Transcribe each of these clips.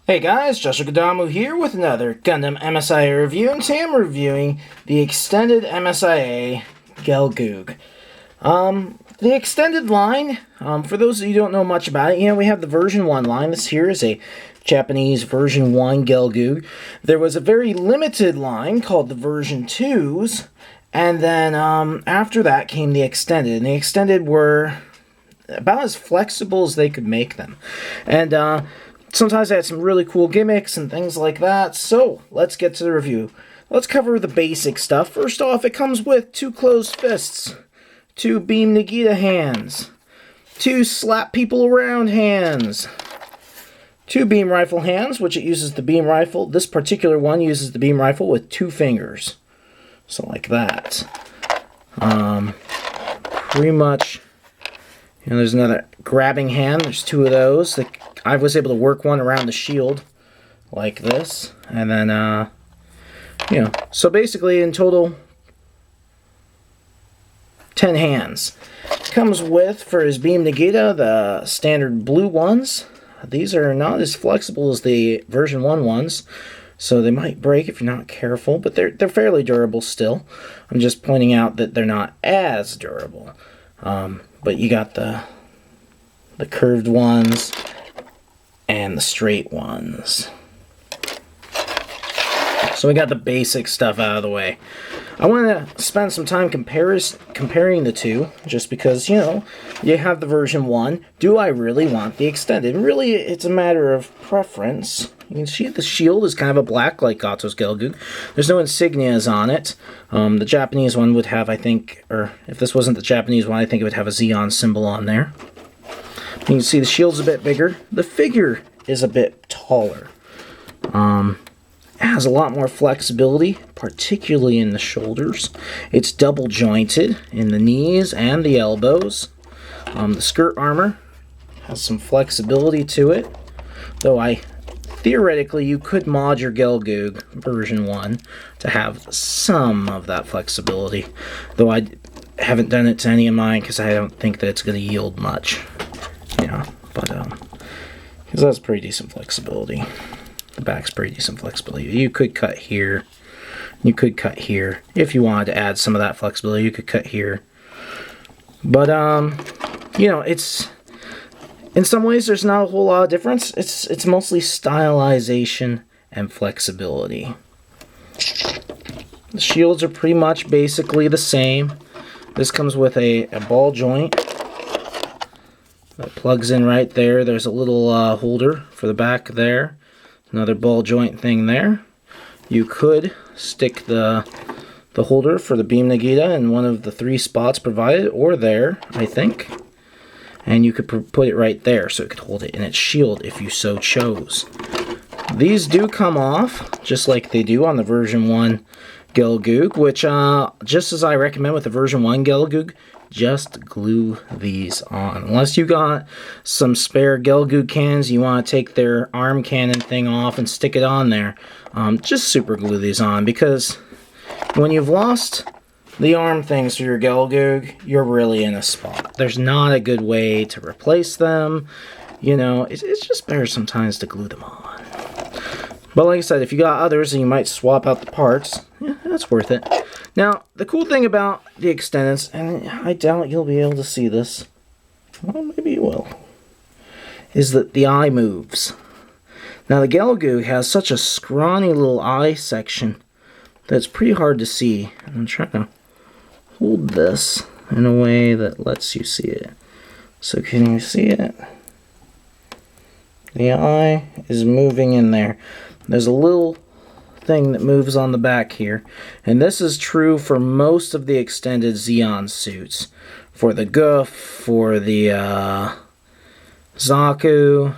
Hey guys, Joshua Gundam here with another Gundam MSIA review, and today I'm reviewing the extended MSIA Gelgoog. The extended line, for those of you who don't know much about it, we have the version 1 line. This here is a Japanese version 1 Gelgoog. There was a very limited line called the version 2s, and then after that came the extended, and the extended were about as flexible as they could make them. And sometimes they had some really cool gimmicks and things like that. So let's get to the review. Let's cover the basic stuff. First off, it comes with 2 closed fists, 2 beam Nagita hands, 2 slap people around hands, 2 beam rifle hands, which it uses the beam rifle. This particular one uses the beam rifle with 2 fingers. So like that. Pretty much, there's another grabbing hand. There's 2 of those. I was able to work one around the shield like this. And then, so basically in total, 10 hands. Comes with, for his beam Nagita, the standard blue ones. These are not as flexible as the version 1 ones, so they might break if you're not careful, but they're fairly durable still. I'm just pointing out that they're not as durable. But you got the curved ones and the straight ones. So we got the basic stuff out of the way. I want to spend some time comparing the two, just because, you have the version 1. Do I really want the extended? And really, it's a matter of preference. You can see the shield is kind of a black, like Gato's Gelgoog. There's no insignias on it. The Japanese one would have, I think, or if this wasn't the Japanese one, I think it would have a Xeon symbol on there. You can see the shield's a bit bigger. The figure is a bit taller. It has a lot more flexibility, particularly in the shoulders. It's double jointed in the knees and the elbows. The skirt armor has some flexibility to it, though theoretically you could mod your Gelgoog version 1 to have some of that flexibility, though I haven't done it to any of mine because I don't think that it's going to yield much. Because that's pretty decent flexibility. The back's pretty decent flexibility. You could cut here. You could cut here. If you wanted to add some of that flexibility, you could cut here. But, it's... In some ways, there's not a whole lot of difference. It's mostly stylization and flexibility. The shields are pretty much basically the same. This comes with a ball joint that plugs in right there. There's a little holder for the back there. Another ball joint thing there. You could stick the holder for the beam Nagita in one of the 3 spots provided, or there, I think. And you could put it right there so it could hold it in its shield if you so chose. These do come off, just like they do on the version 1 Gelgoog, which, just as I recommend with the version 1 Gelgoog, just glue these on. Unless you got some spare Gelgoog cannons, you want to take their arm cannon thing off and stick it on there, just super glue these on, because when you've lost the arm things for your Gelgoog, you're really in a spot. There's not a good way to replace them. It's just better sometimes to glue them on. But like I said, if you got others and you might swap out the parts, that's worth it. Now, the cool thing about the extendeds, and I doubt you'll be able to see this, well, maybe you will, is that the eye moves. Now, the Gelgoog has such a scrawny little eye section that it's pretty hard to see. I'm trying to hold this in a way that lets you see it. So can you see it? The eye is moving in there. There's a little thing that moves on the back here, and this is true for most of the extended Xeon suits. For the Goof, for the Zaku,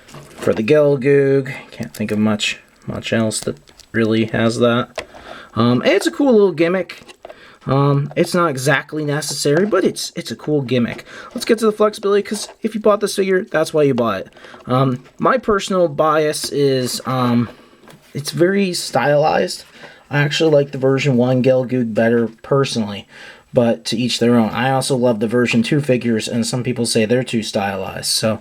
for the Gelgoog. Can't think of much else that really has that. It's a cool little gimmick. It's not exactly necessary, but it's a cool gimmick. Let's get to the flexibility, because if you bought this figure, that's why you bought it. My personal bias is it's very stylized. I actually like the version 1 Gelgoog better personally, but to each their own. I also love the version 2 figures, and some people say they're too stylized, so,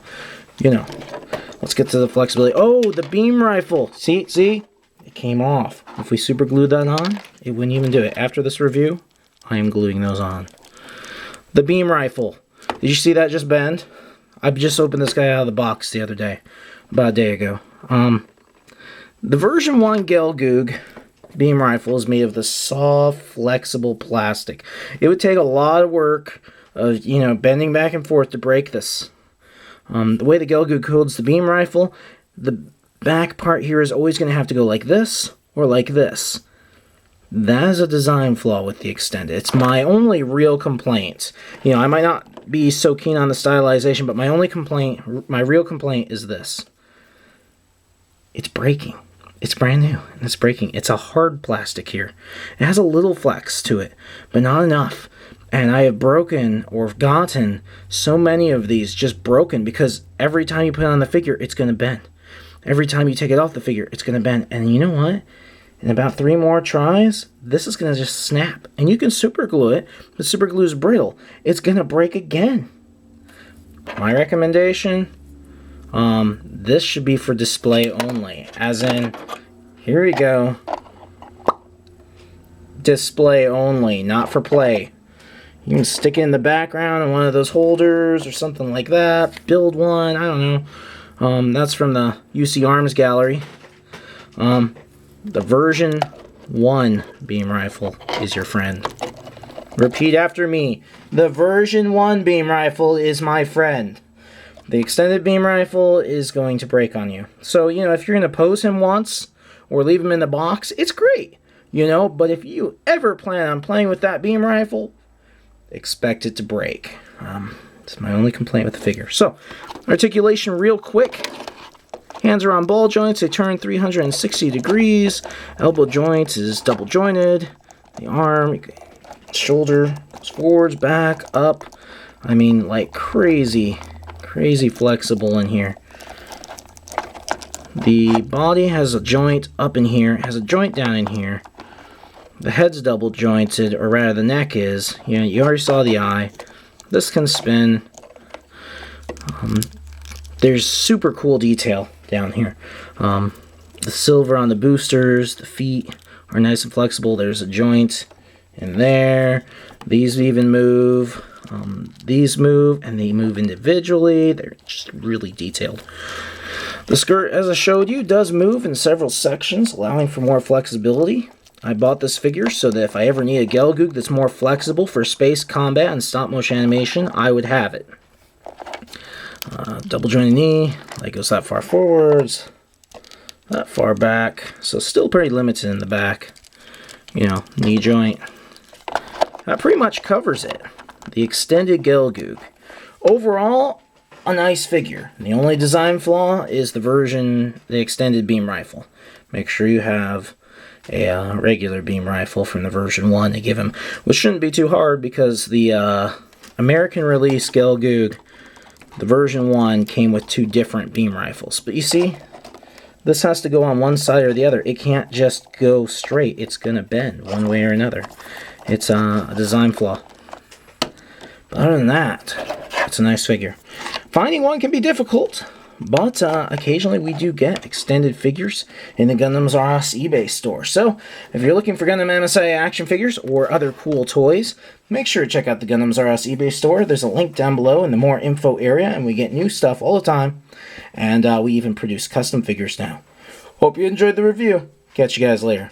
Let's get to the flexibility. Oh, the beam rifle. See? It came off. If we super glued that on, it wouldn't even do it. After this review, I am gluing those on. The beam rifle. Did you see that just bend? I just opened this guy out of the box the other day. About a day ago. The version 1 Gelgoog beam rifle is made of the soft, flexible plastic. It would take a lot of work of, bending back and forth to break this. The way the Gelgoog holds the beam rifle, the back part here is always going to have to go like this or like this. That is a design flaw with the extended. It's my only real complaint. I might not be so keen on the stylization, but my real complaint is this. It's breaking. It's brand new, and it's breaking. It's a hard plastic here. It has a little flex to it, but not enough. And I have broken or gotten so many of these just broken because every time you put it on the figure, it's going to bend. Every time you take it off the figure, it's going to bend. And you know what? In about 3 more tries, this is going to just snap. And you can super glue it, but super glue is brittle. It's going to break again. My recommendation, this should be for display only. As in, here we go. Display only, not for play. You can stick it in the background in one of those holders or something like that. Build one, I don't know. That's from the UC Arms Gallery. The version 1 beam rifle is your friend. Repeat after me. The version 1 beam rifle is my friend. The extended beam rifle is going to break on you. So, if you're going to pose him once or leave him in the box, it's great. But if you ever plan on playing with that beam rifle, expect it to break. It's my only complaint with the figure. So, articulation real quick. Hands are on ball joints. They turn 360 degrees. Elbow joint is double jointed. The arm, shoulder goes forwards, back, up. I mean, like crazy flexible in here. The body has a joint up in here, has a joint down in here. The head's double jointed, or rather the neck is. You already saw the eye. This can spin. There's super cool detail down here. The silver on the boosters, the feet are nice and flexible. There's a joint in there. These even move. These move, and they move individually. They're just really detailed. The skirt, as I showed you, does move in several sections, allowing for more flexibility. I bought this figure so that if I ever need a Gelgoog that's more flexible for space combat and stop motion animation, I would have it. Double jointed knee, leg goes that far forwards, that far back, so still pretty limited in the back. Knee joint. That pretty much covers it. The extended Gelgoog. Overall, a nice figure. The only design flaw is the extended beam rifle. Make sure you have a regular beam rifle from the version 1 to give him, which shouldn't be too hard because the American release Gelgoog, the version 1, came with 2 different beam rifles. But you see, this has to go on one side or the other. It can't just go straight. It's going to bend one way or another. It's a design flaw. But other than that, it's a nice figure. Finding one can be difficult, but occasionally we do get extended figures in the Gundam R Us eBay store. So, if you're looking for Gundam MSI action figures or other cool toys, make sure to check out the Gundam R Us eBay store. There's a link down below in the more info area, and we get new stuff all the time. And we even produce custom figures now. Hope you enjoyed the review. Catch you guys later.